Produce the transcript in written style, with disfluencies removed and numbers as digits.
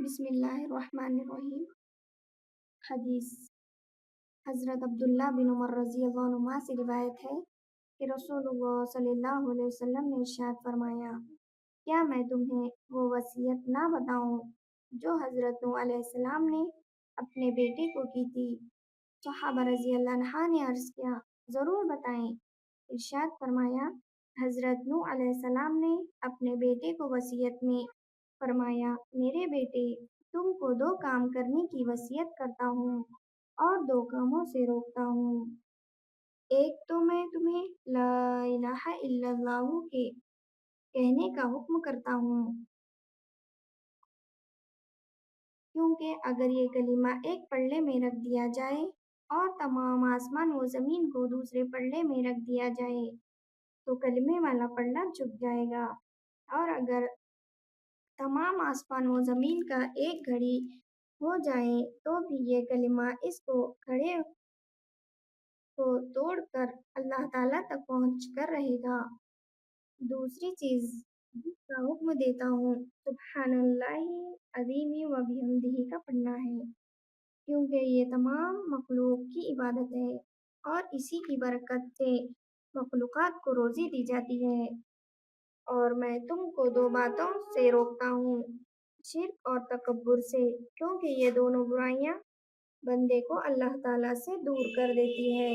بسم اللہ الرحمن الرحیم۔ حدیث حضرت عبداللہ بن عمر رضی اللہ عنہما سے روایت ہے کہ رسول اللہ صلی اللہ علیہ وسلم نے ارشاد فرمایا، کیا میں تمہیں وہ وصیت نہ بتاؤں جو حضرت نوح علیہ السلام نے اپنے بیٹے کو کی تھی؟ صحابہ رضی اللہ عنہ نے عرض کیا، ضرور بتائیں۔ ارشاد فرمایا، حضرت نوح علیہ السلام نے اپنے بیٹے کو وصیت میں فرمایا، میرے بیٹے، تم کو دو کام کرنے کی وصیت کرتا ہوں اور دو کاموں سے روکتا ہوں۔ ایک تو میں تمہیں لا الہ الا اللہ کے کہنے کا حکم کرتا ہوں، کیونکہ اگر یہ کلمہ ایک پلڑے میں رکھ دیا جائے اور تمام آسمان و زمین کو دوسرے پلڑے میں رکھ دیا جائے تو کلمے والا پلڑا جھک جائے گا، اور اگر تمام آسمان و زمین کا ایک گھڑی ہو جائے تو بھی یہ کلمہ اس کو گھڑے کو توڑ کر اللہ تعالیٰ تک پہنچ کر رہے گا۔ دوسری چیز جس کا حکم دیتا ہوں، سبحان اللہ عظیم و بحمدہ کا پڑھنا ہے، کیونکہ یہ تمام مخلوق کی عبادت ہے اور اسی کی برکت سے مخلوقات کو روزی دی جاتی ہے۔ اور میں تم کو دو باتوں سے روکتا ہوں، شرک اور تکبر سے، کیونکہ یہ دونوں برائیاں بندے کو اللہ تعالیٰ سے دور کر دیتی ہے۔